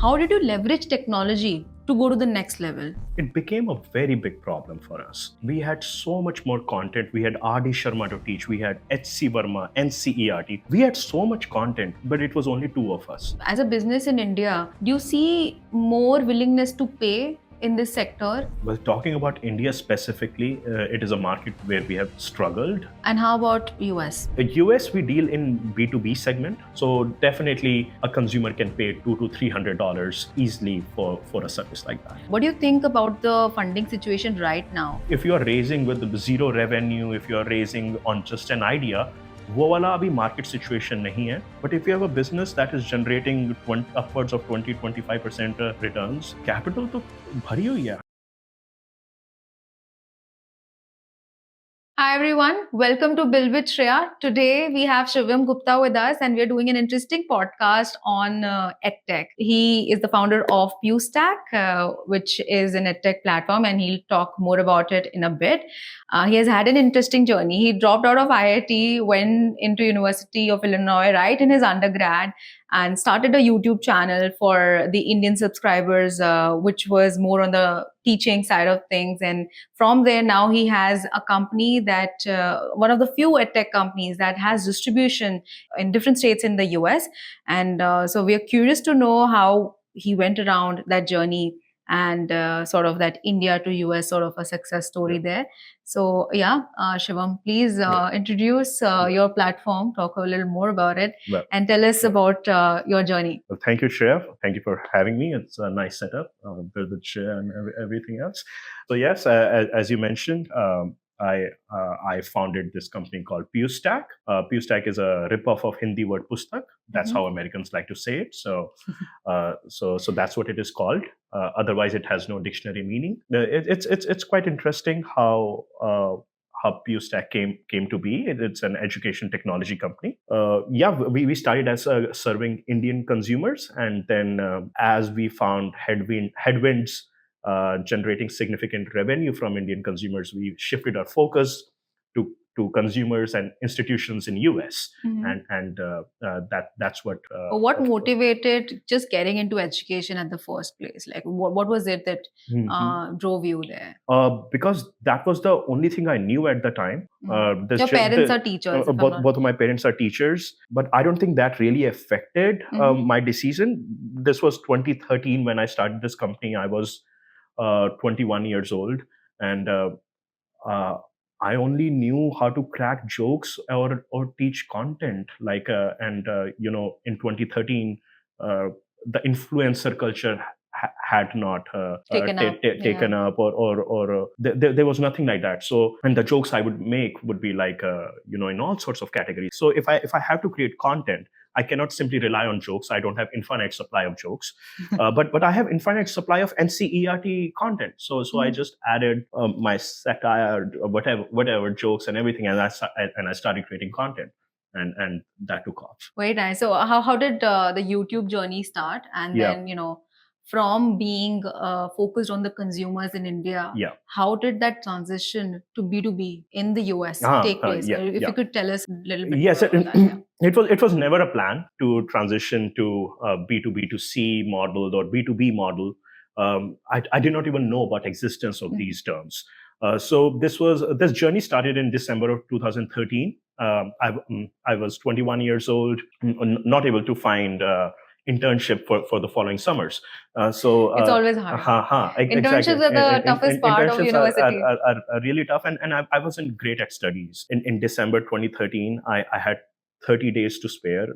how did you leverage technology to go to the next level? It became a very big problem for us. We had so much more content. We had R.D. Sharma to teach. We had H.C. Verma, NCERT. We had so much content, but it was only two of us. As a business in India, do you see more willingness to pay in this sector? Well, talking about India specifically, it is a market where we have struggled. And how about US? In US, we deal in B2B segment. So definitely a consumer can pay $200 to $300 easily for a service like that. What do you think about the funding situation right now? If you are raising with zero revenue, if you are raising on just an idea, वो वाला अभी market situation नहीं है. But if you have a business that is generating upwards of 20-25% returns, capital तो भरी हुई है. Hi everyone, welcome to Build with Shreya. Today we have Shivam Gupta with us and we're doing an interesting podcast on EdTech. He is the founder of PuStack, which is an EdTech platform, and he'll talk more about it in a bit. He has had an interesting journey. He dropped out of IIT, went into University of Illinois right in his undergrad, and started a YouTube channel for the Indian subscribers, which was more on the teaching side of things. And from there, now he has a company that one of the few EdTech companies that has distribution in different states in the US. And so we are curious to know how he went around that journey and sort of that India to US sort of a success story there. So Shivam, please introduce your platform, talk a little more about it, and tell us about your journey. Well, thank you, Shreya. Thank you for having me. It's a nice setup, build with Shreya and everything else. So yes, as you mentioned, I founded this company called PuStack. PuStack is a ripoff of Hindi word Pustak. That's how Americans like to say it. So that's what it is called. Otherwise, it has no dictionary meaning. It's quite interesting how PuStack came to be. It's an education technology company. We started as serving Indian consumers, and then as we found headwinds generating significant revenue from Indian consumers, we shifted our focus to consumers and institutions in US, and that's what. What motivated just getting into education at the first place? Like, what was it that drove you there? Because that was the only thing I knew at the time. Your parents are teachers. Both of my parents are teachers, but I don't think that really affected my decision. This was 2013 when I started this company. I was 21 years old, and I only knew how to crack jokes or teach content. In 2013, the influencer culture had not taken up, or there was nothing like that. So, and the jokes I would make would be like in all sorts of categories. So if I have to create content, I cannot simply rely on jokes. I don't have infinite supply of jokes, but I have infinite supply of NCERT content. So I just added my satire, whatever jokes and everything, and I started creating content, and that took off. Very nice. So how did the YouTube journey start? And then from being focused on the consumers in India, how did that transition to B2B in the US take place? If you could tell us a little bit more about that. It was never a plan to transition to B2B to C model or B2B model. I did not even know about existence of these terms. So this journey started in December of 2013. I was 21 years old, not able to find internship for the following summers. So it's always hard. Internships are the toughest part of university. Are really tough, and I wasn't great at studies. In December 2013, I had 30 days to spare.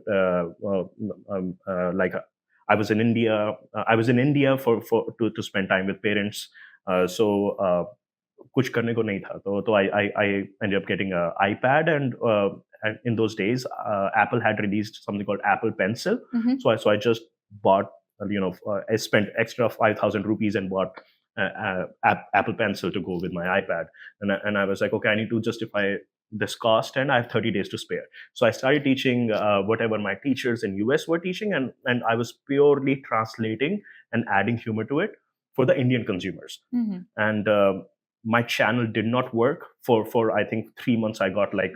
I was in India. I was in India to spend time with parents. So कुछ करने को नहीं था. So I ended up getting an iPad, and in those days, Apple had released something called Apple Pencil. So I just bought, I spent extra 5,000 rupees and bought Apple Pencil to go with my iPad. And I was like, okay, I need to justify this cost, and I have 30 days to spare. So I started teaching whatever my teachers in US were teaching, and I was purely translating and adding humor to it for the Indian consumers. And my channel did not work for I think 3 months. I got like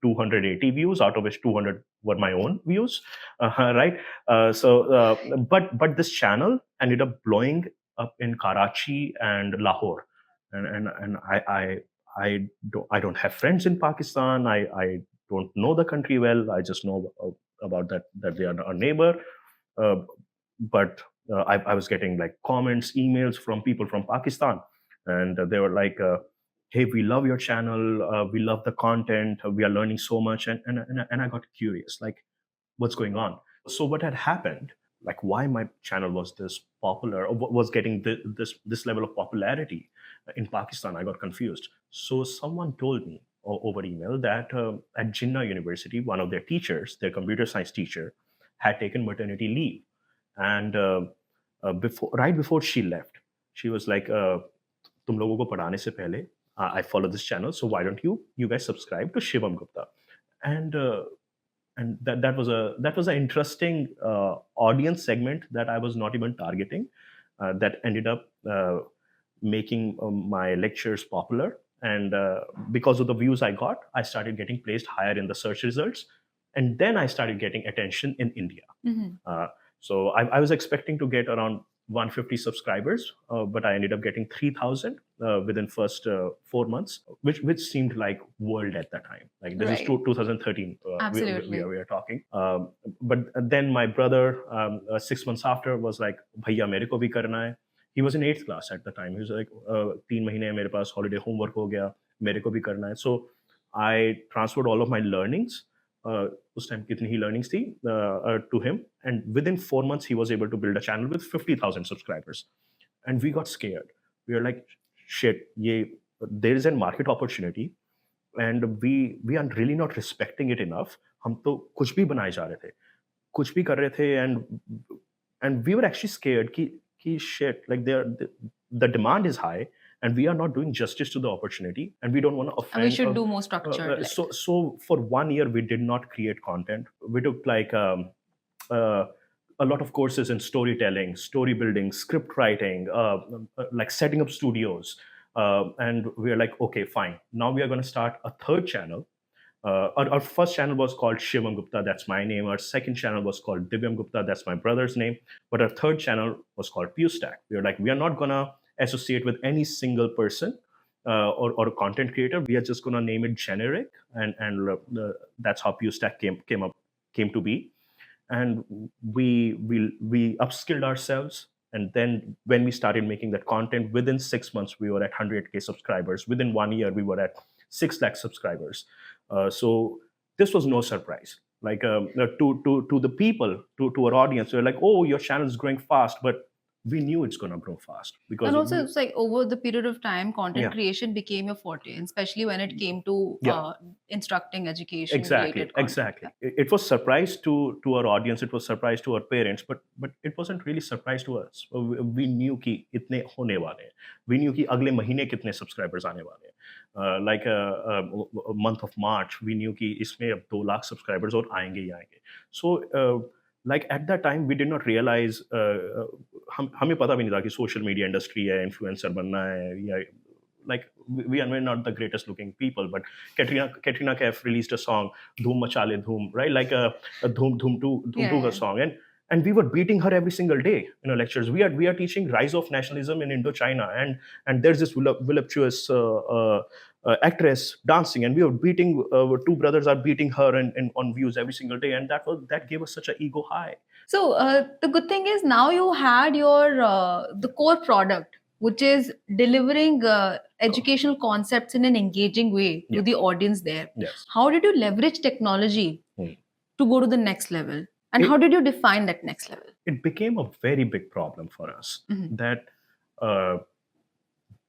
280 views, out of which 200 were my own views, right? But this channel ended up blowing up in Karachi and Lahore, and I don't have friends in Pakistan. I don't know the country well. I just know about that they are our neighbor, uh, but I was getting like comments, emails from people from Pakistan, and they were like, "Hey, we love your channel. We love the content. We are learning so much." And I got curious, like, what's going on? So what had happened? Like, why my channel was this popular, or was getting this level of popularity in Pakistan? I got confused. So someone told me over email that at Jinnah University, one of their teachers, their computer science teacher, had taken maternity leave, and right before she left, she was like, "तुम लोगों को पढ़ाने से पहले, I follow this channel, so why don't you guys subscribe to Shivam Gupta?" And that was an interesting audience segment that I was not even targeting. That ended up making my lectures popular, and because of the views I got, I started getting placed higher in the search results, and then I started getting attention in India. So I was expecting to get around 150 subscribers, but I ended up getting 3,000 within first 4 months, which seemed like world at that time. Like this is Right. 2013. Absolutely. We are talking. But then my brother, 6 months after, was like, "Bhaiya, mere ko bhi karna hai." He was in 8th class at the time. He was like, 3 mahine hai mere paas holiday homework ho gaya, mere ko bhi karna hai. So I transferred all of my learnings. उस time कितनी ही learnings थी to him, and within 4 months he was able to build a channel with 50,000 subscribers, and we got scared. We were like, shit, there is a market opportunity, and we are really not respecting it enough. हम तो कुछ भी बनाए जा रहे थे, कुछ भी कर रहे थे, and we were actually scared कि shit, like the demand is high, and we are not doing justice to the opportunity, and we don't want to offend. And we should do more structured. So for 1 year we did not create content. We took like uh, a lot of courses in storytelling, story building, script writing, like setting up studios, and we are like, okay, fine, now we are going to start a third channel. Our first channel was called Shivam Gupta, that's my name. Our second channel was called Divyam Gupta, that's my brother's name. But our third channel was called PuStack. We were like, we are not going to associate with any single person or content creator. We are just going to name it generic, and that's how PuStack came to be. And we upskilled ourselves. And then when we started making that content, within 6 months, we were at 100K subscribers. Within 1 year, we were at 6 lakh subscribers. So this was no surprise. Like to the people, to our audience, they're like, "Oh, your channel is growing fast," but we knew it's going to grow fast because. And also, it's like over the period of time, content Yeah. creation became your forte, and especially when it came to Yeah. instructing education. Exactly. It was surprise to our audience. It was surprise to our parents, but it wasn't really surprise to us. We knew कि इतने होने वाले हैं. We knew कि अगले महीने कितने subscribers आने वाले हैं. Like a month of March, we knew कि इसमें अब 2 lakh subscribers और आएंगे ही आएंगे. So like at that time we did not realize, हमें पता भी नहीं था कि social media industry है, influencer बनना है, या like we're not the greatest looking people, but Katrina Kaif released a song, Dhoom Macha Le Dhoom, right? Like a Dhoom 2 song, and we were beating her every single day in our lectures. We are teaching rise of nationalism in Indochina, and there's this voluptuous actress dancing, and we were beating. 2 brothers are beating her and on views every single day, and that gave us such an ego high. So the good thing is now you had your the core product, which is delivering educational concepts in an engaging way to the audience there. Yes. How did you leverage technology to go to the next level? And how did you define that next level? It became a very big problem for us that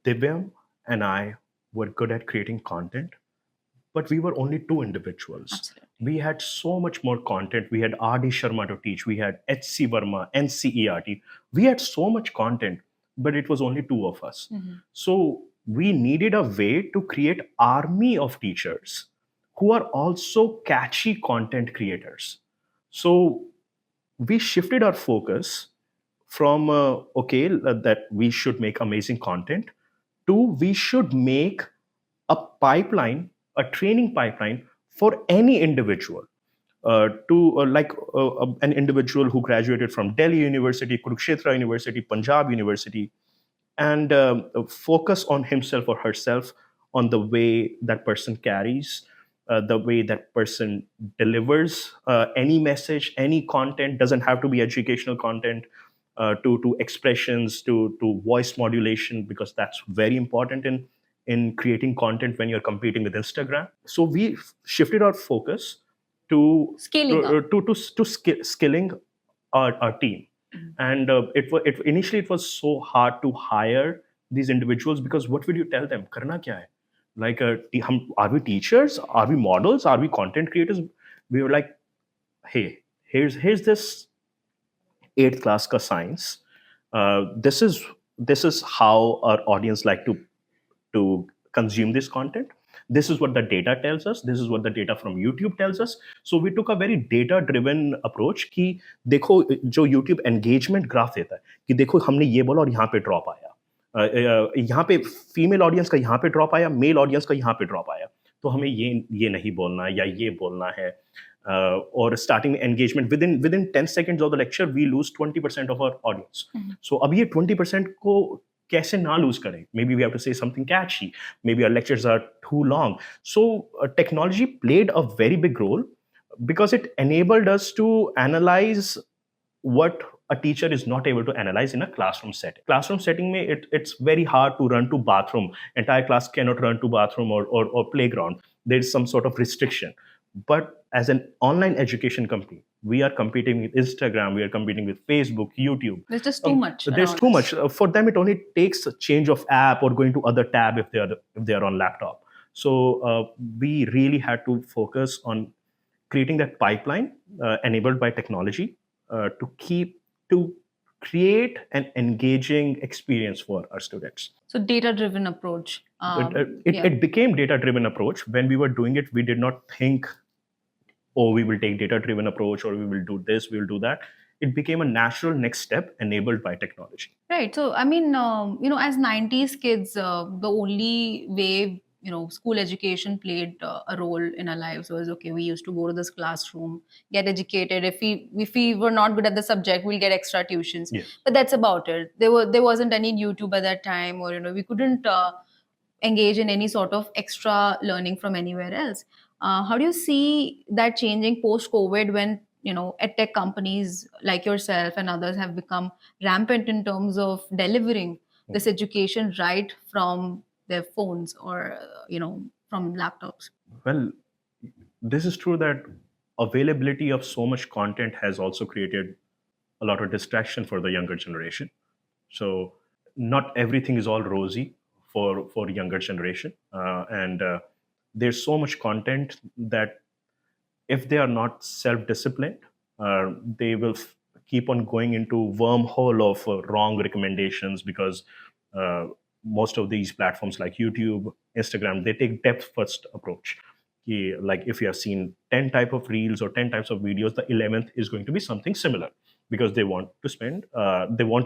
Divyam and I were good at creating content, but we were only 2 individuals. Absolutely. We had so much more content. We had R.D. Sharma to teach. We had H.C. Verma, NCERT. We had so much content, but it was only 2 of us. So we needed a way to create army of teachers who are also catchy content creators. So we shifted our focus from that we should make amazing content to we should make a pipeline, a training pipeline for any individual an individual who graduated from Delhi University, Kurukshetra University, Punjab University, and focus on himself or herself, on the way that person carries, the way that person delivers any message, any content. Doesn't have to be educational content, to expressions, to voice modulation, because that's very important in creating content when you're competing with Instagram. So we shifted our focus to Scaling up. skilling our team. And initially it was so hard to hire these individuals, because what will you tell them? Karna kya hai? Like, are we teachers? Are we models? Are we content creators? We were like, hey, here's this 8th class ka science. This is how our audience like to consume this content. This is what the data tells us. This is what the data from YouTube tells us. So we took a very data driven approach कि देखो जो YouTube engagement graph देता है कि देखो हमने ये बोला और यहाँ पे ड्रॉप आया, यहाँ पे फीमेल ऑडियंस का यहाँ पे ड्रॉप आया, मेल ऑडियंस का यहाँ पे ड्रॉप आया, तो हमें ये नहीं बोलना है या ये बोलना है. Or starting engagement within 10 seconds of the lecture we lose 20% of our audience. So अब ये 20% को कैसे ना lose करें? Maybe we have to say something catchy. Maybe our lectures are too long. So technology played a very big role, because it enabled us to analyze what a teacher is not able to analyze in a classroom setting. Classroom setting mein it's very hard to run to bathroom. Entire class cannot run to bathroom or playground. There is some sort of restriction. But as an online education company, we are competing with Instagram, we are competing with Facebook, YouTube. There's just too much. There's too much. For them, it only takes a change of app or going to other tab if they are on laptop. So we really had to focus on creating that pipeline enabled by technology to create an engaging experience for our students. So data-driven approach. It became data-driven approach. When we were doing it, we did not think, oh, we will take data-driven approach, or we will do this, we will do that. It became a natural next step enabled by technology. Right. So, I mean, as 90s kids, the only way, school education played a role in our lives was, okay, we used to go to this classroom, get educated. If we were not good at the subject, we'll get extra tuitions. Yes. But that's about it. There wasn't any YouTube at that time, or, we couldn't engage in any sort of extra learning from anywhere else. How do you see that changing post-COVID, when EdTech companies like yourself and others have become rampant in terms of delivering this education right from their phones or from laptops? Well, this is true that availability of so much content has also created a lot of distraction for the younger generation. So not everything is all rosy for younger generation, and there's so much content that if they are not self-disciplined, they will keep on going into wormhole of wrong recommendations, because most of these platforms like YouTube, Instagram, they take depth-first approach. Like if you have seen 10 type of reels or 10 types of videos, the 11th is going to be something similar, because they want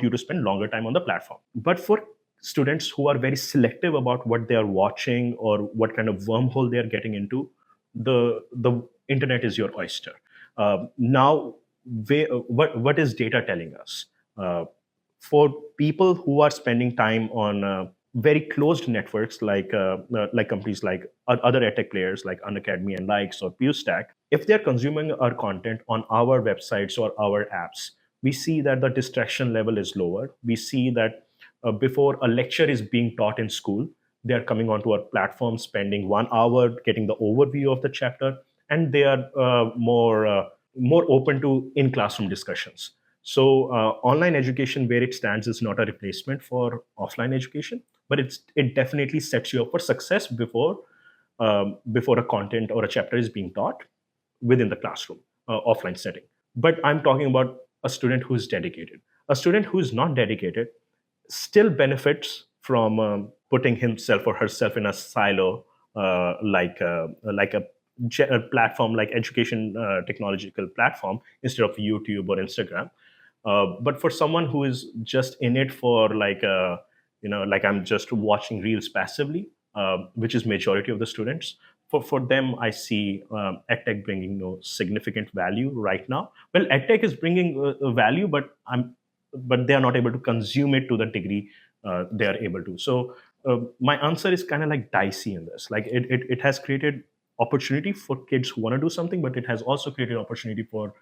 you to spend longer time on the platform. But for students who are very selective about what they are watching or what kind of wormhole they are getting into, the internet is your oyster. Now, what is data telling us? For people who are spending time on very closed networks like companies like other edtech players like Unacademy and likes, or PuStack, if they're consuming our content on our websites or our apps, we see that the distraction level is lower. We see that before a lecture is being taught in school, they are coming onto our platform, spending 1 hour getting the overview of the chapter, and they are more open to in-classroom discussions. So online education, where it stands, is not a replacement for offline education, but it definitely sets you up for success before a content or a chapter is being taught within the classroom offline setting. But I'm talking about a student who is dedicated. A student who is not dedicated still benefits from putting himself or herself in a silo, like a platform like education technological platform instead of YouTube or Instagram. But for someone who is just in it for like I'm just watching reels passively, which is majority of the students, for them, I see EdTech bringing no significant value right now. Well, EdTech is bringing value, but they are not able to consume it to the degree they are able to. So my answer is kind of like dicey in this. Like it has created opportunity for kids who want to do something, but it has also created opportunity for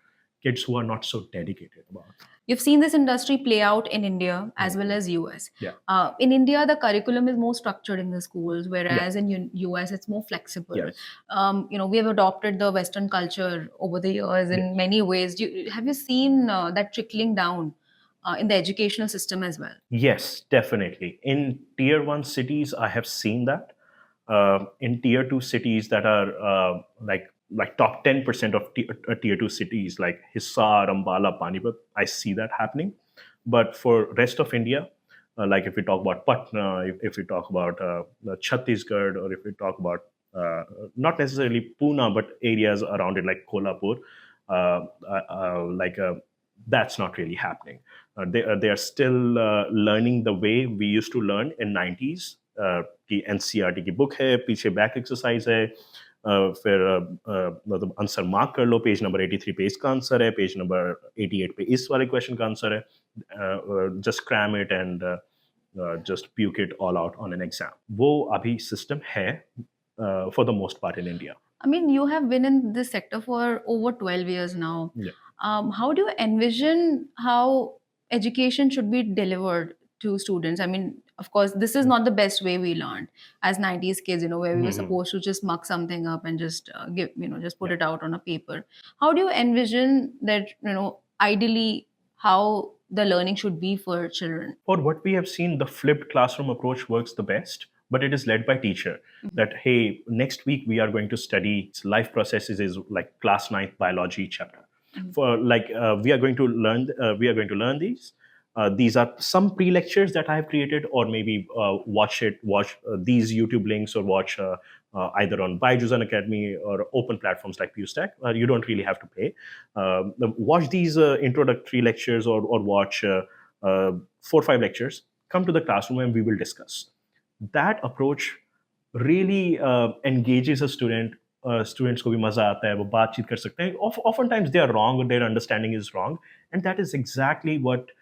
kids who are not so dedicated about it. You've seen this industry play out in India as well as US. Yeah. In India, the curriculum is more structured in the schools, whereas in US, it's more flexible. Yes. We have adopted the Western culture over the years in many ways. Have you seen that trickling down in the educational system as well? Yes, definitely. In tier one cities, I have seen that. In tier two cities that are like top 10% of tier two cities like Hisar, Ambala, Panipat, I see that happening. But for rest of India, like if we talk about Patna, if we talk about Chhattisgarh, or if we talk about not necessarily Pune, but areas around it like Kolhapur, that's not really happening. They are still learning the way we used to learn in 90s. कि NCERT की book है, पीछे back exercise है, फिर मतलब answer mark कर लो, page number 83 पे इसका आंसर है, पेज नंबर 88 पे इस वाले क्वेश्चन का आंसर है, just cram it and just puke it all out on an exam. वो अभी system है for the most part in India. I mean, you have been in this sector for over 12 years now. Yeah. How do you envision how education should be delivered to students? I mean, of course, this is not the best way we learned as 90s kids, where we were supposed to just muck something up and just just put it out on a paper. How do you envision that, ideally, how the learning should be for children? For what we have seen, the flipped classroom approach works the best, but it is led by teacher. That, hey, next week we are going to study life processes is like class 9th biology chapter. For like we are going to learn these. These are some pre-lectures that I have created, or maybe watch these YouTube links, or watch either on Byju's Academy or open platforms like PuStack. You don't really have to pay. Watch these introductory lectures, or watch 4 or 5 lectures. Come to the classroom and we will discuss. That approach really engages a student. Students को भी मजा आता है, वो बातचीत कर सकते हैं. Oftentimes they are wrong, or their understanding is wrong, and that is exactly what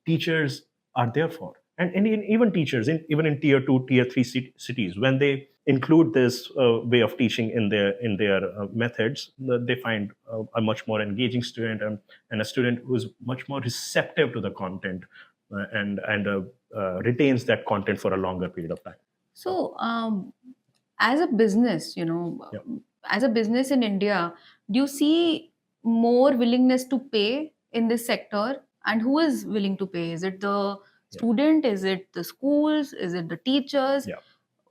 teachers are there for. And even teachers, even in tier 2, tier 3 cities, when they include this way of teaching in their methods, they find a much more engaging student, and a student who is much more receptive to the content, and retains that content for a longer period of time. So, as a business, as a business in India, do you see more willingness to pay in this sector? And who is willing to pay? Is it the student? Is it the schools? Is it the teachers? Yeah.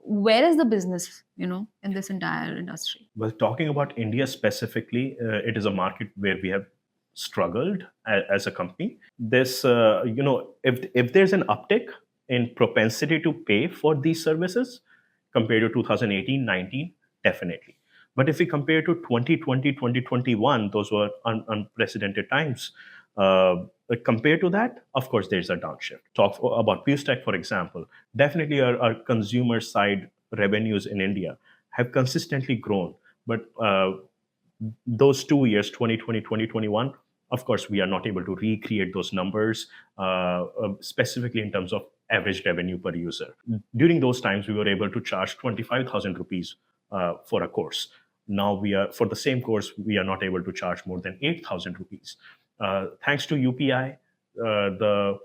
Where is the business, in this entire industry? Well, talking about India specifically, it is a market where we have struggled as a company. This, if there's an uptick in propensity to pay for these services compared to 2018-19, definitely. But if we compare to 2020, 2021, those were unprecedented times. Compared to that, of course, there's a downshift. Talk about PuStack, for example. Definitely our consumer side revenues in India have consistently grown. But those 2 years, 2020, 2021, of course, we are not able to recreate those numbers, specifically in terms of average revenue per user. During those times, we were able to charge 25,000 rupees for a course. Now for the same course, we are not able to charge more than 8,000 rupees. Thanks to UPI, the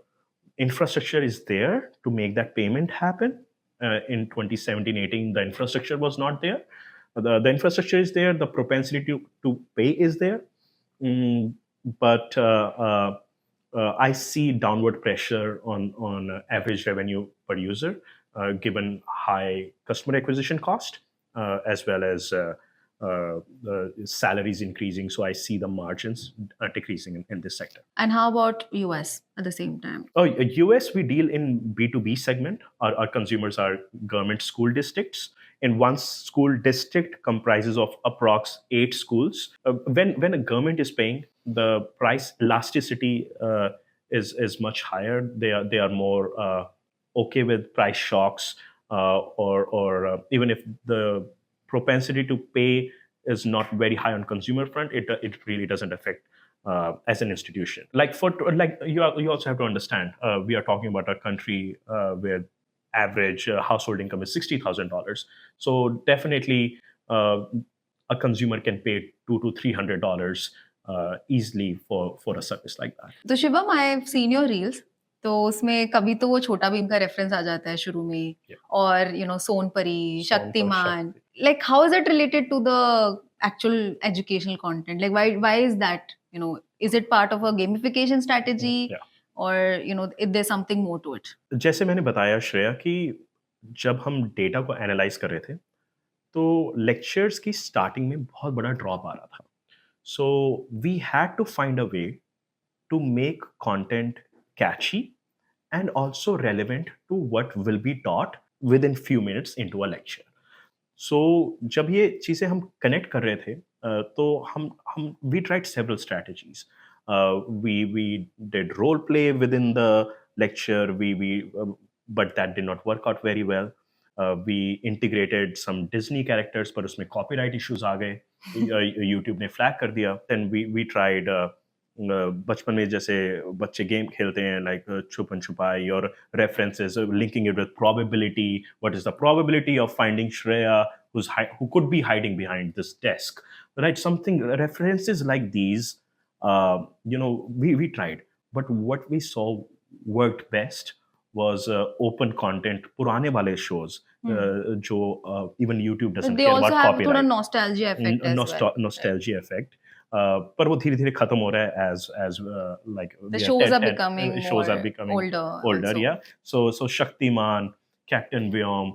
infrastructure is there to make that payment happen. In 2017-18, the infrastructure was not there. The infrastructure is there. The propensity to pay is there. But I see downward pressure on average revenue per user, given high customer acquisition cost, as well as the salaries increasing. So I see the margins decreasing in this sector. And how about US at the same time? US, we deal in B2B segment. Our consumers are government school districts. And one school district comprises of approx 8 schools. When a government is paying, the price elasticity is much higher. They are more okay with price shocks, or even if the propensity to pay is not very high on consumer front, it really doesn't affect as an institution. Like you also have to understand, we are talking about a country where average household income is $60,000. So definitely, a consumer can pay $200 to $300 easily for a service like that. तो Shivam, I have seen your reels, तो उसमें कभी तो वो छोटा भीम का reference आ जाता है शुरू में, Yeah. और Sonpari, Sounpar, Shaktimaan, Shakti. like how is it related to the actual educational content? Like why is that? Is it part of a gamification strategy, Yeah. or if there's something more to it? जैसे मैंने बताया श्रेया कि जब हम data को analyse कर रहे थे, तो लेक्चर्स की स्टार्टिंग में बहुत बड़ा ड्रॉप आ रहा था. So we had to find a way to make content catchy and also relevant to what will be taught within few minutes into a lecture. So जब ये चीज़ें हम कनेक्ट कर रहे थे, तो हम we tried several strategies. We did role play within the lecture. But that did not work out very well. We integrated some Disney characters, पर उसमें copyright issues आ गए. YouTube ने flag कर दिया. Then we tried बचपन में जैसे बच्चे गेम खेलते हैं, लाइक छुपन छुपाई और references, linking it with probability. What is the probability of finding Shreya who could be hiding behind this desk, right? Something references like these, we tried, but what we saw worked best was open content, पुराने वाले shows, जो even YouTube doesn't But they care also about have copyright. थोड़ा nostalgia effect as well. Nostalgia effect. पर वो धीरे धीरे खत्म हो रहा है as like The shows are becoming shows are more becoming older also. yeah. So Shaktiman, Captain Vyom,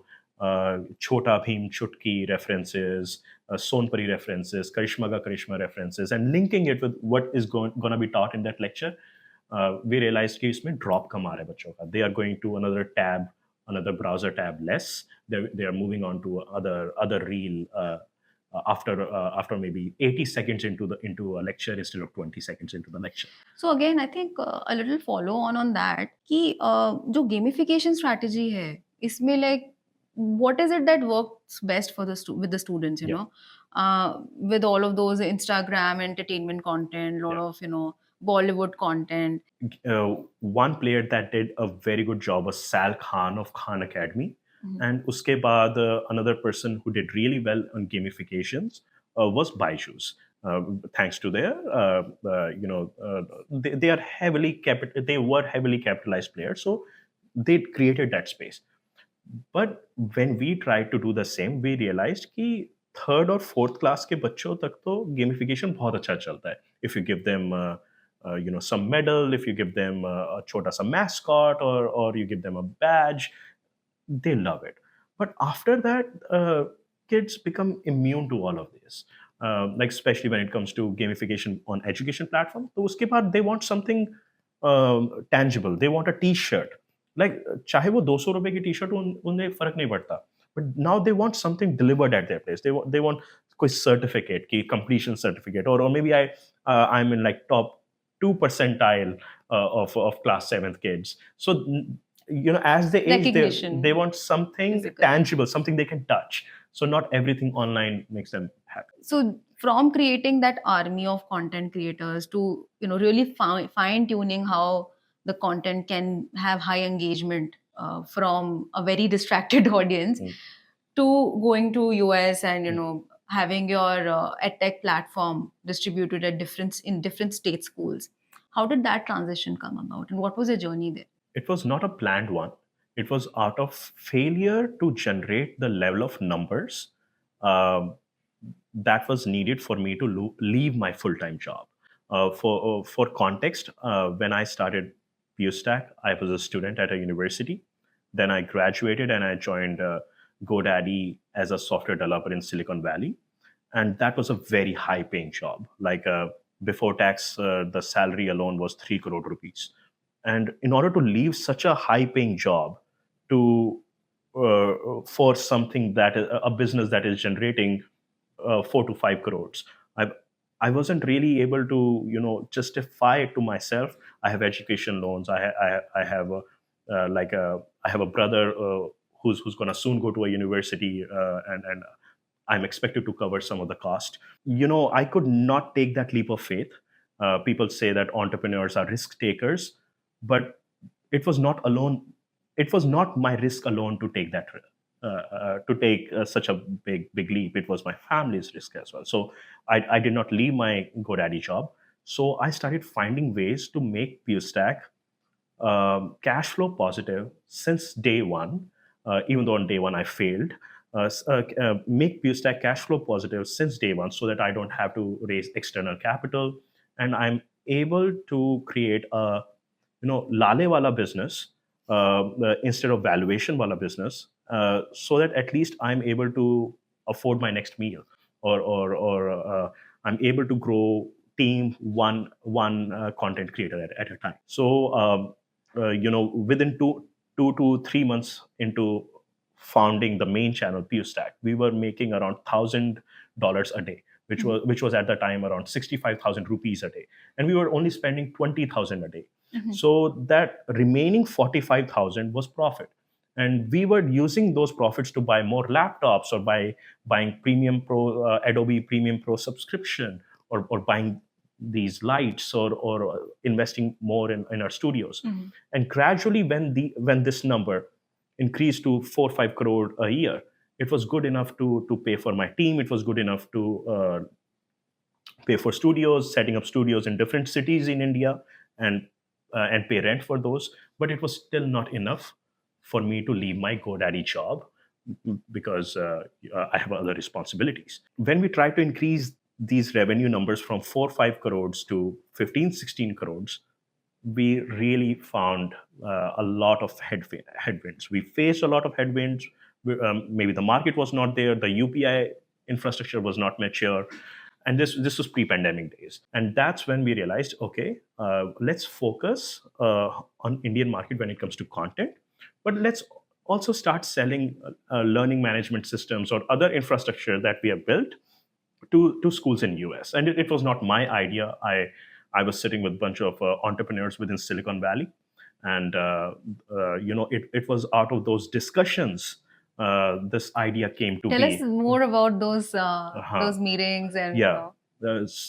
Chota Bheem, Chutki references, Sonpari references, Karishma Ka Karishma references, and linking it with what is going to be taught in that lecture. We realized कि इसमें drop कम आ रहा है बच्चों का. They are going to another tab, another browser tab less. They are moving on to other reel after maybe 80 seconds into a lecture instead of 20 seconds into the lecture. So again, I think a little follow on that कि जो gamification strategy है, इसमें like what is it that works best for with the students, you Yeah. know, with all of those Instagram entertainment content, lot of Bollywood content. One player that did a very good job was Sal Khan of Khan Academy. And uske baad, another person who did really well on gamifications was Byju's. Thanks to their, they are they were heavily capitalized players, so they created that space. But when we tried to do the same, we realized कि third और fourth class के बच्चों तक तो gamification बहुत अच्छा चलता है. If you give them some medal, if you give them a छोटा सा mascot, or you give them a badge, they love it. But after that, kids become immune to all of this. Like especially when it comes to gamification on education platform, तो उसके बाद they want something tangible. They want a T-shirt. Like चाहे वो 200 रुपए की T-shirt उन्हें फर्क नहीं पड़ता. But now they want something delivered at their place. They want कोई certificate, की completion certificate, or maybe I'm in like top 2 percentile of class 7th kids. So as they age, they want something physical, tangible, something they can touch. So not everything online makes them happy. So from creating that army of content creators to really fine tuning how the content can have high engagement from a very distracted audience, to going to US and having your EdTech platform distributed at different state schools. How did that transition come about, and what was your journey there? It was not a planned one. It was out of failure to generate the level of numbers that was needed for me to leave my full-time job. For context, when I started PuStack, I was a student at a university. Then I graduated and I joined GoDaddy as a software developer in Silicon Valley. And that was a very high-paying job. Like before tax, the salary alone was 3 crore rupees. And in order to leave such a high-paying job for something that is a business that is generating 4 to 5 crores, I wasn't really able to justify it to myself. I have education loans. I have I have a brother who's going to soon go to a university, and I'm expected to cover some of the cost. I could not take that leap of faith. People say that entrepreneurs are risk takers, but it was not alone. It was not my risk alone to take that such a big leap. It was my family's risk as well. So I did not leave my GoDaddy job. So I started finding ways to make PuStack cash flow positive since day one, even though on day one I failed. Make PuStack cash flow positive since day one so that I don't have to raise external capital, and I'm able to create a lale wala business instead of valuation wala business, so that at least I'm able to afford my next meal, or I'm able to grow team one content creator at a time. So within 2 to 3 months into founding the main channel PuStack, we were making around $1,000 a day, which was at the time around 65,000 rupees a day, and we were only spending 20,000 a day. So that remaining 45,000 was profit, and we were using those profits to buy more laptops, or by buying Adobe Premium Pro subscription, or buying these lights, or investing more in our studios. And gradually, when this number increased to 4-5 crore a year, it was good enough to pay for my team. It was good enough to pay for studios, setting up studios in different cities in India, and pay rent for those. But it was still not enough for me to leave my GoDaddy job, because I have other responsibilities. When we try to increase these revenue numbers from 4-5 crores to 15-16 crores, we really found a lot of headwinds. We faced a lot of headwinds. Maybe the market was not there, the UPI infrastructure was not mature, and this was pre-pandemic days. And that's when we realized, okay, let's focus on Indian market when it comes to content, but let's also start selling learning management systems or other infrastructure that we have built to schools in US. And it was not my idea. I was sitting with a bunch of entrepreneurs within Silicon Valley, and it was out of those discussions this idea came to be. Tell us more about those meetings and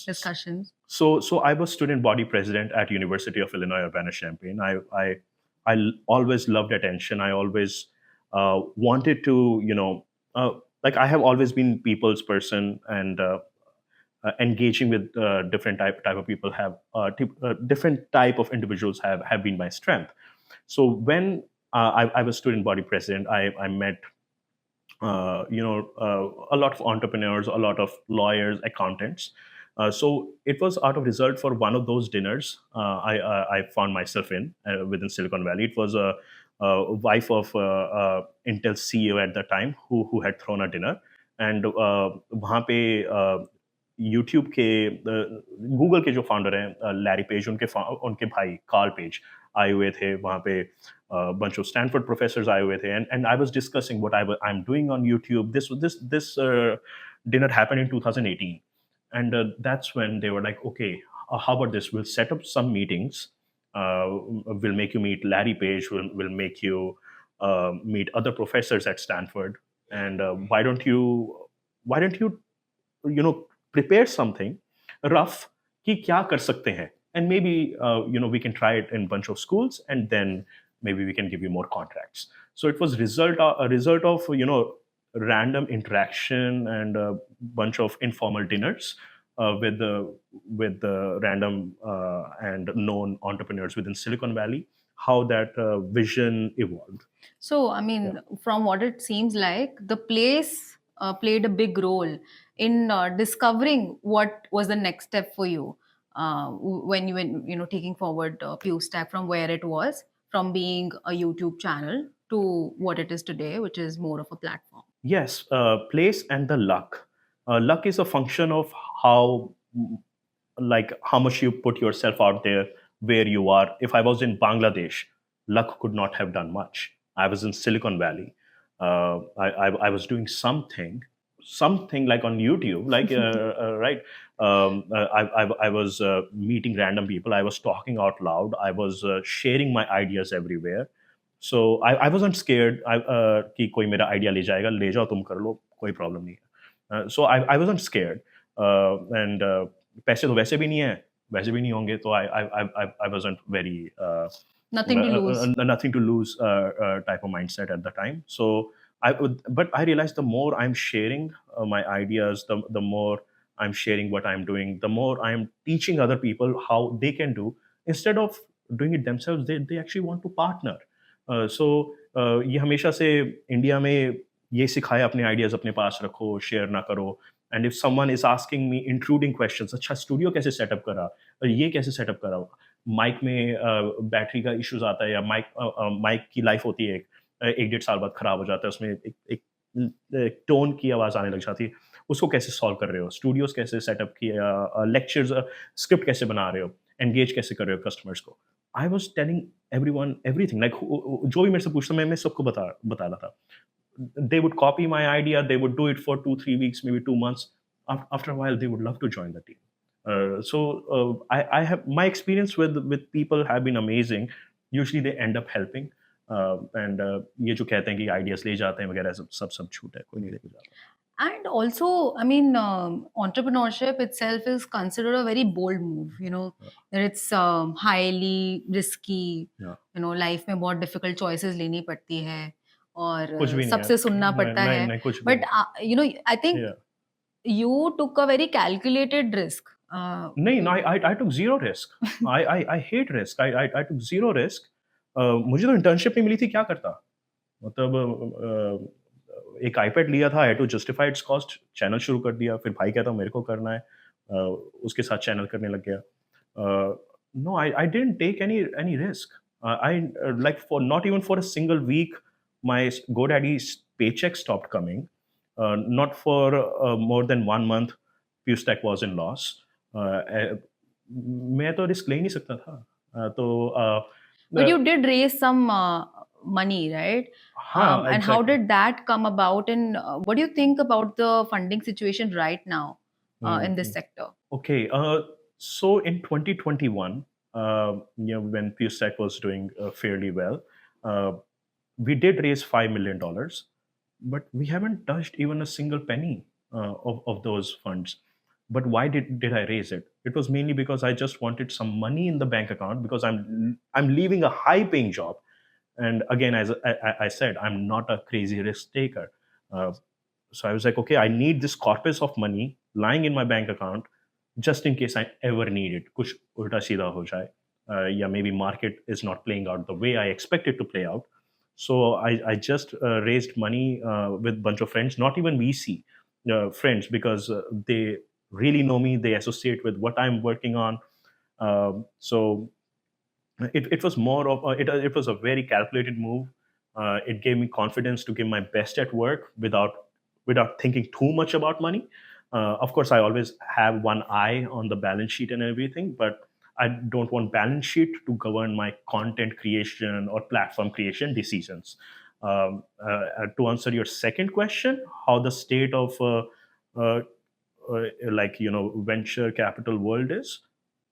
discussions. So I was student body president at University of Illinois Urbana-Champaign. I always loved attention. I always wanted to, like, I have always been people's person, and engaging with different type of people different type of individuals have been my strength. So when I was student body president, I met a lot of entrepreneurs, a lot of lawyers, accountants. So it was out of result for one of those dinners I found myself in within Silicon Valley. It was a wife of Intel CEO at the time who had thrown a dinner, and वहाँ पे YouTube के Google के जो founder हैं Larry page, उनके भाई Karl page आए हुए थे वहाँ पे. Bunch of Stanford professors आए हुए थे, and I was discussing what I'm doing on YouTube. This dinner happened in 2018, and that's when they were like, okay, how about this? We'll set up some meetings. We'll make you meet Larry Page. We'll make you meet other professors at Stanford, and why don't you prepare something rough कि क्या कर सकते हैं, and maybe we can try it in a bunch of schools, and then maybe we can give you more contracts. So it was a result of random interaction and a bunch of informal dinners with the random and known entrepreneurs within Silicon Valley, how that vision evolved. So, I mean, from what it seems like, the place played a big role in discovering what was the next step for you when you were taking forward PuStack from where it was, from being a YouTube channel to what it is today, which is more of a platform. Yes, place and the luck. Luck is a function of how much you put yourself out there, where you are. If I was in Bangladesh, luck could not have done much. I was in Silicon Valley. I was doing something like on YouTube, like right. I was meeting random people. I was talking out loud. I was sharing my ideas everywhere. So I wasn't scared कि कोई मेरा idea ले जाएगा, ले जाओ तुम कर लो, कोई problem नहीं है. So I wasn't scared. And पैसे तो वैसे भी नहीं है, वैसे भी नहीं होंगे, तो I wasn't very Nothing to lose. nothing to lose type of mindset at the time. So but I realized the more I'm sharing my ideas, the more I'm sharing what I'm doing, the more I'm teaching other people how they can do instead of doing it themselves. They actually want to partner. So ये हमेशा से India में ये सिखाया, अपने ideas अपने पास रखो, share ना करो. And if someone is asking me intruding questions, अच्छा स्टूडियो कैसे सेटअप करा, और ये कैसे सेटअप करा, माइक में बैटरी का इश्यूज आता है, या माइक की लाइफ होती है एक डेढ़ साल बाद खराब हो जाता है, उसमें एक टोन की आवाज़ आने लग जाती है, उसको कैसे सॉल्व कर रहे हो, स्टूडियोज कैसे सेटअप किया, लेक्चर्स स्क्रिप्ट कैसे बना रहे हो, एंगेज कैसे कर रहे हो कस्टमर्स को. I was telling everyone everything, like जो भी मेरे से पूछता, मैं सबको बता रहा था. They would copy my idea, they would do it for 2-3 weeks, maybe 2 months. After a while they would love to join the team. I have, my experience with people have been amazing. Usually they end up helping. And ये जो कहते हैं कि ideas ले जाते हैं वगैरह, सब झूठ है, कोई नहीं लेके जाता. And also, I mean, entrepreneurship itself is considered a very bold move, you know, that it's highly risky. Yeah. You know, life में बहुत difficult choices लेनी पड़ती है, और कुछ भी नहीं सबसे है. सुनना पड़ता है. नहीं, कुछ भी But you know, I think Yeah. you took a very calculated risk. No, I took zero risk. I hate risk. I took zero risk. मुझे तो इंटर्नशिप नहीं मिली थी, क्या करता. मतलब एक आईपैड लिया था, I to justify its cost, channel शुरू कर दिया, फिर भाई कहता मेरे को करना है, उसके साथ चैनल करने लग गया. No, I didn't take any risk. I like for not even for a single week my GoDaddy paycheck stopped coming. Not for more than 1 month PuStack was in loss. मैं तो रिस्क ले ही नहीं सकता था. But you did raise some money, right? हाँ, and how did that come about, and what do you think about the funding situation right now in this sector? Okay, so in 2021, you know, when PuStack was doing fairly well, we did raise $5 million, but we haven't touched even a single penny of those funds. But why did I raise it? It was mainly because I just wanted some money in the bank account, because I'm leaving a high paying job. And again, as I said, I'm not a crazy risk taker. So I was like, okay, I need this corpus of money lying in my bank account just in case I ever need it. Kuch ulta seedha ho jaye. Yeah, maybe market is not playing out the way I expect it to play out. So I just raised money with a bunch of friends, not even VC friends, because they really know me, they associate with what I'm working on. So it was more of it was a very calculated move. It gave me confidence to give my best at work without thinking too much about money. Of course, I always have one eye on the balance sheet and everything, but I don't want balance sheet to govern my content creation or platform creation decisions. To answer your second question, how the state of like, you know, venture capital world is,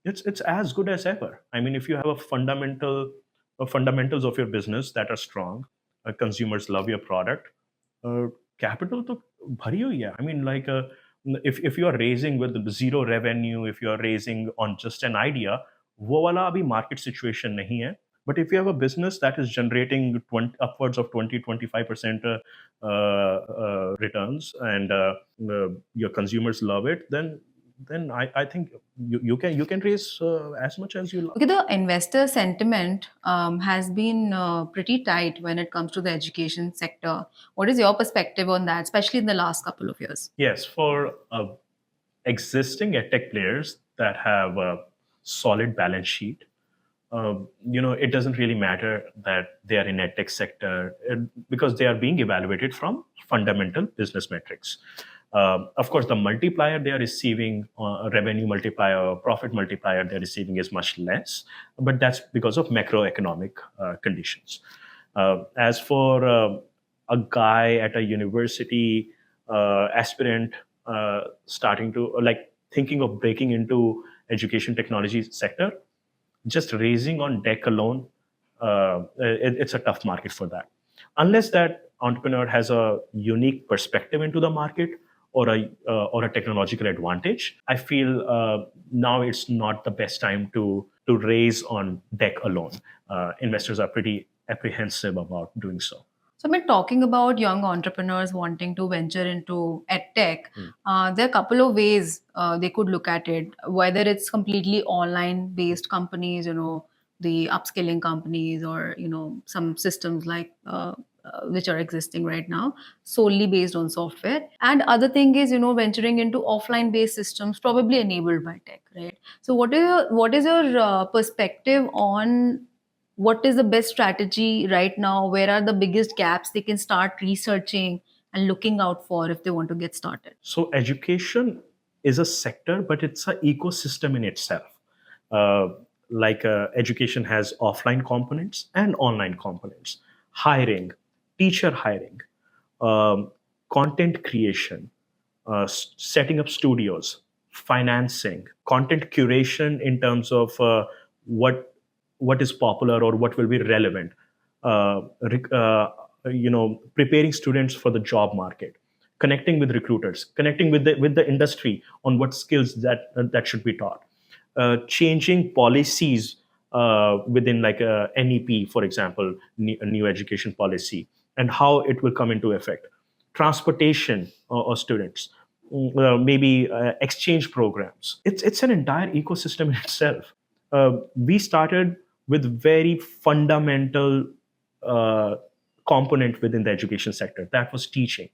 it's as good as ever. I mean, if you have a fundamentals of your business that are strong, consumers love your product, capital to bhari hui hai. I mean, like, if you are raising with zero revenue, if you are raising on just an idea, wo wala abhi market situation nahi hai. But if you have a business that is generating upwards of 20-25% returns, and your consumers love it, then I think you can raise as much as you love. Okay, the investor sentiment has been pretty tight when it comes to the education sector. What is your perspective on that, especially in the last couple of years? Yes, for existing EdTech players that have a solid balance sheet, you know, it doesn't really matter that they are in EdTech sector, because they are being evaluated from fundamental business metrics. Of course, the multiplier they are receiving, revenue multiplier, profit multiplier they're receiving is much less, but that's because of macroeconomic conditions. As for a guy at a university aspirant starting to, like, thinking of breaking into education technology sector, just raising on deck alone, it's a tough market for that. Unless that entrepreneur has a unique perspective into the market, or a technological advantage, I feel now it's not the best time to raise on deck alone. Investors are pretty apprehensive about doing so. So, I've been talking about young entrepreneurs wanting to venture into edtech. There are a couple of ways they could look at it, whether it's completely online based companies, the upskilling companies, or, some systems like which are existing right now, solely based on software. And other thing is, venturing into offline based systems, probably enabled by tech, right? So, what is your perspective on what is the best strategy right now? Where are the biggest gaps they can start researching and looking out for if they want to get started? So education is a sector, but it's an ecosystem in itself. Uh, Education has offline components and online components. Hiring, teacher hiring, um, content creation, setting up studios, financing, content curation in terms of what is popular or what will be relevant, uh, rec- uh, preparing students for the job market, connecting with recruiters, connecting with the industry on what skills that should be taught, changing policies within like a NEP, for example, a new education policy, and how it will come into effect. Transportation of students, maybe exchange programs. It's an entire ecosystem in itself. We started with very fundamental uh, component within the education sector, that was teaching.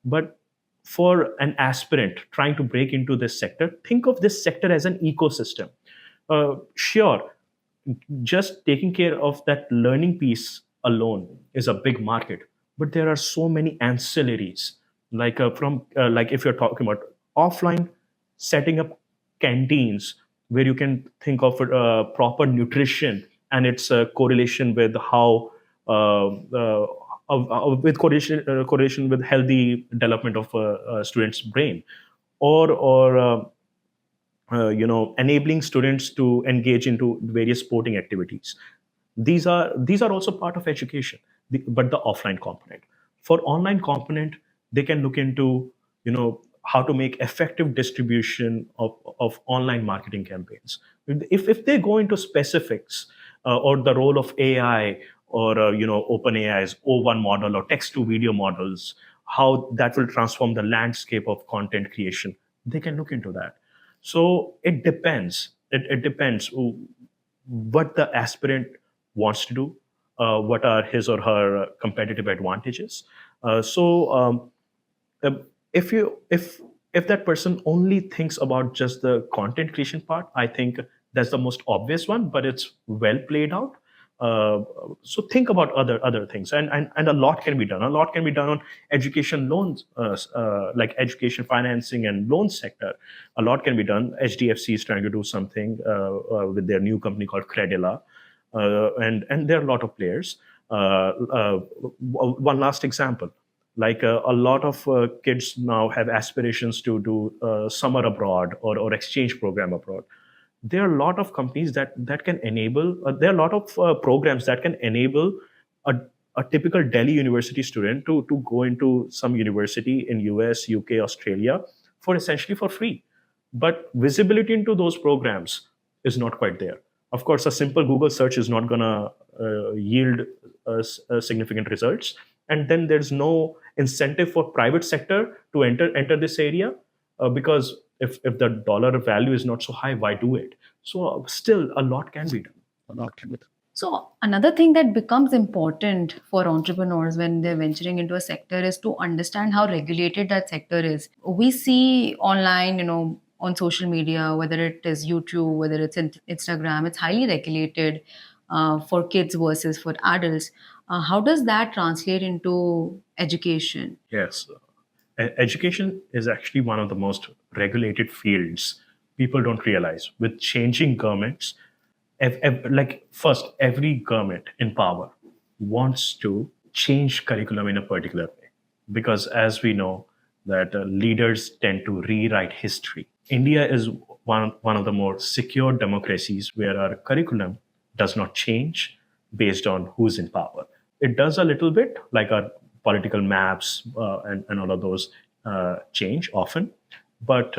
But for an aspirant trying to break into this sector, think of this sector as an ecosystem. Sure, just taking care of that learning piece alone is a big market, but there are so many ancillaries. Like if you're talking about offline, setting up canteens where you can think of proper nutrition and its correlation with how with correlation with healthy development of a student's brain, or enabling students to engage into various sporting activities. These are also part of education, but the offline component. For online component, they can look into how to make effective distribution of online marketing campaigns. If they go into specifics, or the role of AI, or OpenAI's O1 model or text to video models, how that will transform the landscape of content creation, they can look into that. So it depends. It depends what the aspirant wants to do, what are his or her competitive advantages. So if you if that person only thinks about just the content creation part, I think that's the most obvious one, but it's well played out. uh, so think about other things, and a lot can be done. A lot can be done on education loans, like education financing and loan sector. A lot can be done. HDFC is trying to do something with their new company called Credila, and there are a lot of players. One last example, like a lot of kids now have aspirations to do summer abroad, or exchange program abroad. There are a lot of companies that can enable, there are a lot of programs that can enable a typical Delhi university student to go into some university in US, UK, Australia for essentially for free. But visibility into those programs is not quite there. Of course, a simple Google search is not going to yield significant results. And then there's no incentive for private sector to enter this area, because if the dollar value is not so high, why do it? So still a lot can be done. A lot can be done. So, another thing that becomes important for entrepreneurs when they're venturing into a sector is to understand how regulated that sector is. We see online, on social media, whether it is YouTube, whether it's Instagram, it's highly regulated for kids versus for adults. How does that translate into education? Yes. Education is actually one of the most regulated fields. People don't realize with changing governments, like first, every government in power wants to change curriculum in a particular way, because as we know that leaders tend to rewrite history. India is one of the more secure democracies where our curriculum does not change based on who's in power. It does a little bit, like our political maps and all of those, change often. But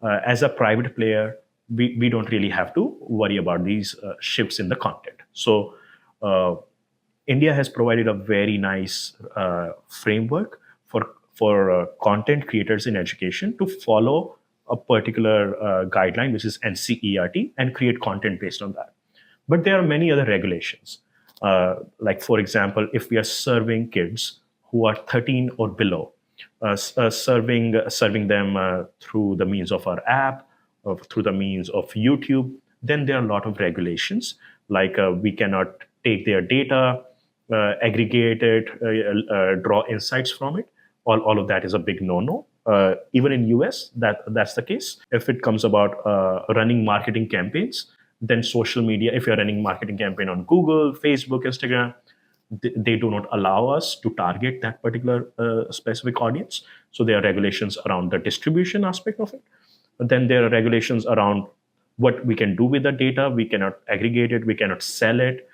as a private player, we don't really have to worry about these shifts in the content. So uh, India has provided a very nice framework for content creators in education to follow a particular guideline, which is NCERT, and create content based on that. But there are many other regulations. Like, for example, if we are serving kids who are 13 or below, serving them through the means of our app, or through the means of YouTube, then there are a lot of regulations. Like we cannot take their data, aggregate it, draw insights from it. All of that is a big no-no. Even in US, that's the case. If it comes about running marketing campaigns, then social media, if you're running marketing campaign on Google, Facebook, Instagram, they do not allow us to target that particular specific audience. So there are regulations around the distribution aspect of it. But then there are regulations around what we can do with the data. We cannot aggregate it. We cannot sell it.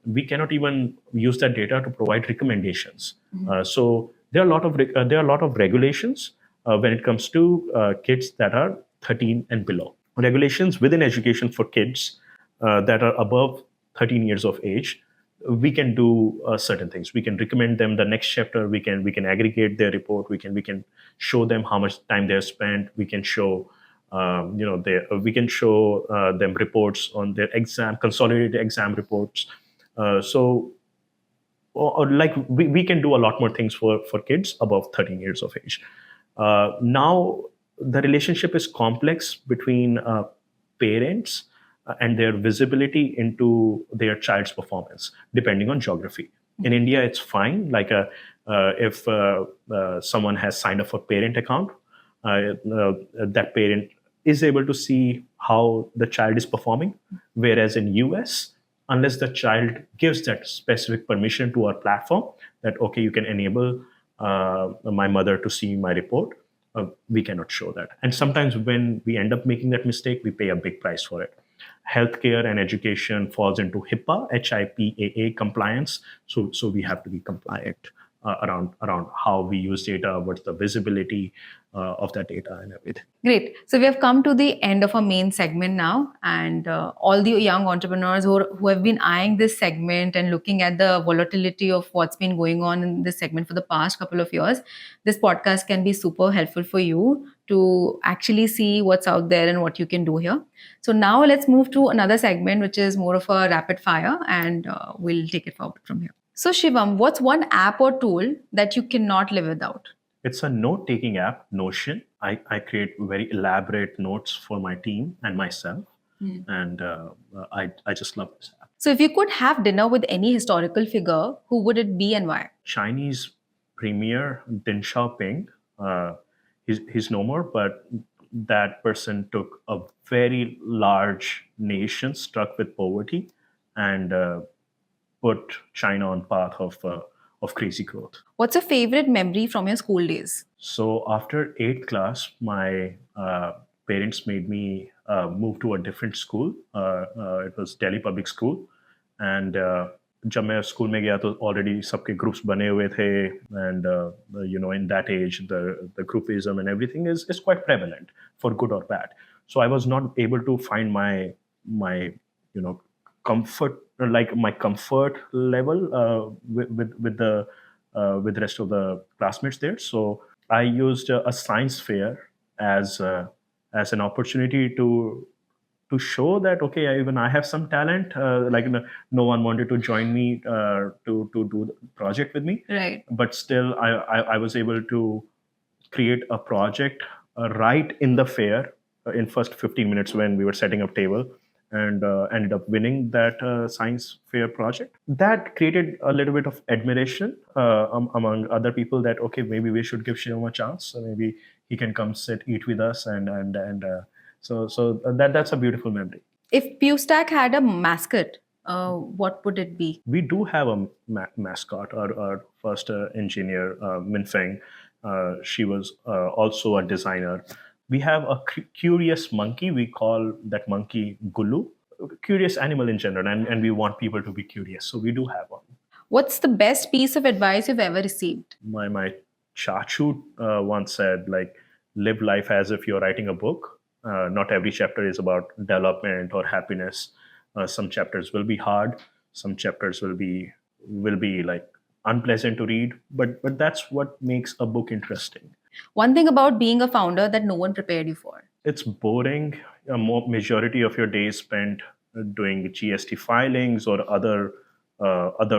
We cannot even use that data to provide recommendations. So there are a lot of regulations when it comes to kids that are 13 and below. Regulations within education for kids that are above 13 years of age, we can do certain things. We can recommend them the next chapter. We can aggregate their report. We can show them how much time they've spent. We can show we can show them reports on their consolidated exam reports. So like we can do a lot more things for kids above 13 years of age. Now the relationship is complex between parents and their visibility into their child's performance, depending on geography. In India, it's fine. Like if someone has signed up for parent account, that parent is able to see how the child is performing. Whereas in US, unless the child gives that specific permission to our platform, that okay, you can enable my mother to see my report, we cannot show that. And sometimes when we end up making that mistake, we pay a big price for it. Healthcare and education falls into HIPAA compliance, so we have to be compliant around how we use data, what's the visibility of that data, and everything. Great. So we have come to the end of our main segment now, and all the young entrepreneurs who have been eyeing this segment and looking at the volatility of what's been going on in this segment for the past couple of years, this podcast can be super helpful for you to actually see what's out there and what you can do here. So now let's move to another segment, which is more of a rapid fire, and we'll take it forward from here. So Shivam, what's one app or tool that you cannot live without? It's a note-taking app, Notion. I create very elaborate notes for my team and myself, and I just love this app. So if you could have dinner with any historical figure, who would it be and why? Chinese premier Deng Xiaoping. He's no more, but that person took a very large nation struck with poverty and put China on path of crazy growth. What's your favorite memory from your school days? So after 8th class, my parents made me move to a different school. It was Delhi Public School. And जब मैं school में गया तो already सबके groups बने हुए थे, and in that age the groupism and everything is quite prevalent for good or bad. So I was not able to find my comfort, like my comfort level with the rest of the classmates there. So I used a science fair as an opportunity to show that okay, even I have some talent. No one wanted to join me to do the project with me, Right. but still I was able to create a project right in the fair in first 15 minutes when we were setting up table, and ended up winning that science fair project. That created a little bit of admiration among other people that okay, maybe we should give Shivam a chance. So maybe he can come sit, eat with us, and so that's a beautiful memory. If PuStack had a mascot, what would it be? We do have a mascot. Our first engineer, Min Feng, she was also a designer. We have a curious monkey. We call that monkey Gulu. Curious animal in general, and we want people to be curious. So we do have one. What's the best piece of advice you've ever received? My Chachu once said, like, live life as if you're writing a book. Not every chapter is about development or happiness. Some chapters will be hard. Some chapters will be like unpleasant to read. But that's what makes a book interesting. One thing about being a founder that no one prepared you for. It's boring. A majority of your day is spent doing GST filings or other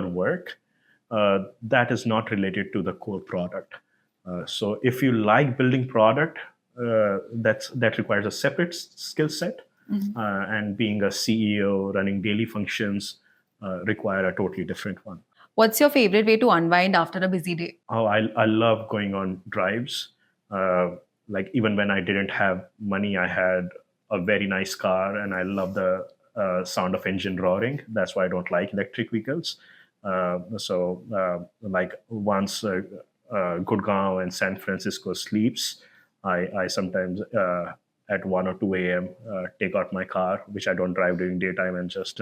work that is not related to the core product. So if you like building product, that requires a separate skill set, and being a CEO, running daily functions, require a totally different one. What's your favorite way to unwind after a busy day? Oh, I love going on drives. Uh, like even when I didn't have money, I had a very nice car, and I love the sound of engine roaring. That's why I don't like electric vehicles. Like once Gurgaon and San Francisco sleeps, I sometimes at 1 or 2 a.m. Take out my car, which I don't drive during daytime, and just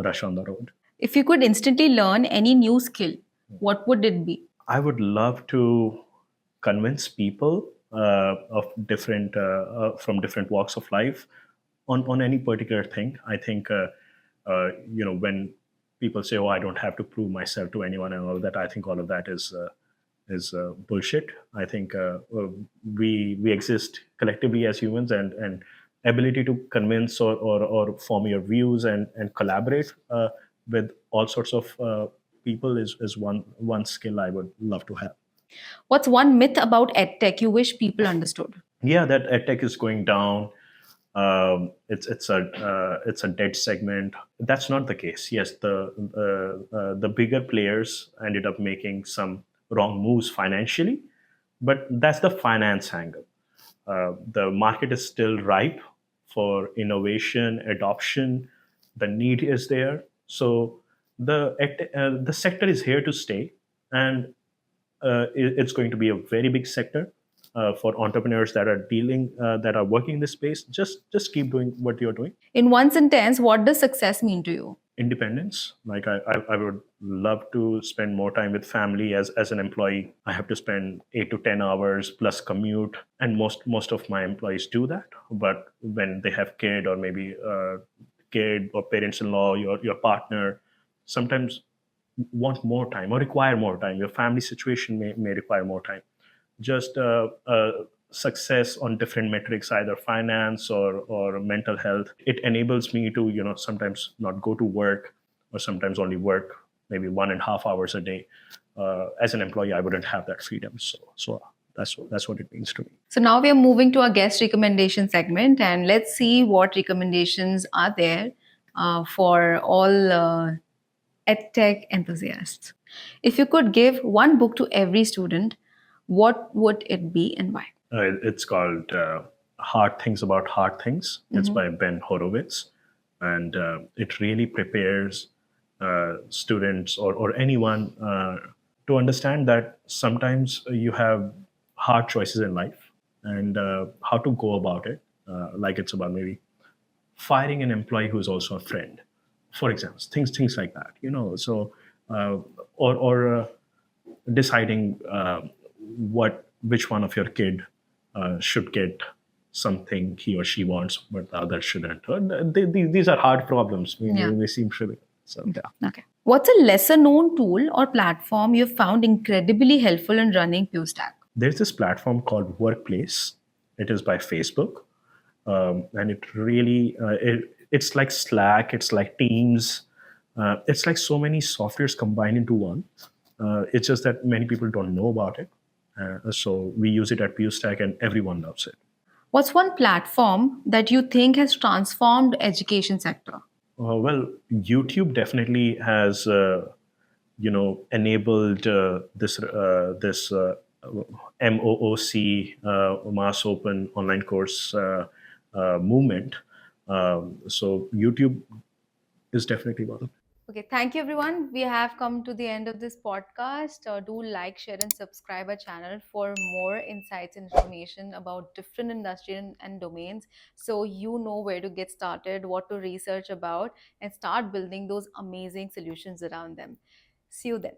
rush on the road. If you could instantly learn any new skill, what would it be? I would love to convince people of different from different walks of life on any particular thing. I think when people say, "Oh, I don't have to prove myself to anyone," and all that, I think all of that is bullshit. I think we exist collectively as humans, and ability to convince or form your views and collaborate with all sorts of people is one skill I would love to have. What's one myth about EdTech you wish people understood? Yeah, that edtech is going down. It's a dead segment. That's not the case. Yes, the bigger players ended up making some wrong moves financially, but that's the finance angle. The market is still ripe for innovation, adoption. The need is there. So the sector is here to stay, and it's going to be a very big sector for entrepreneurs that are working in this space. Just keep doing what you're doing. In one sentence, what does success mean to you? Independence. Like I would love to spend more time with family. As an employee, I have to spend 8 to 10 hours plus commute, and most of my employees do that. But when they have kid, or maybe kid or parents-in-law, your partner, sometimes want more time or require more time. Your family situation may require more time. Just success on different metrics, either finance or mental health. It enables me to sometimes not go to work, or sometimes only work maybe 1.5 hours a day. As an employee, I wouldn't have that freedom. So that's what it means to me. So now we are moving to our guest recommendation segment, and let's see what recommendations are there for all EdTech enthusiasts. If you could give one book to every student, what would it be and why? It's called Hard Things About Hard Things. It's by Ben Horowitz. And it really prepares students or anyone to understand that sometimes you have hard choices in life, and how to go about it. Like it's about maybe firing an employee who is also a friend, for example, things like that. So or deciding which one of your kid should get something he or she wants, but the other shouldn't. These are hard problems. They seem trivial. So yeah. Okay. What's a lesser known tool or platform you've found incredibly helpful in running PuStack? There's this platform called Workplace. It is by Facebook, and it really it's like Slack. It's like Teams. It's like so many softwares combined into one. It's just that many people don't know about it. So we use it at PuStack, and everyone loves it. What's one platform that you think has transformed education sector? Well, YouTube definitely has, enabled this MOOC, Mass Open Online Course movement. So YouTube is definitely one of them. Okay, thank you everyone. We have come to the end of this podcast. Do like, share, and subscribe our channel for more insights and information about different industries and domains, so you know where to get started, what to research about, and start building those amazing solutions around them. See you then.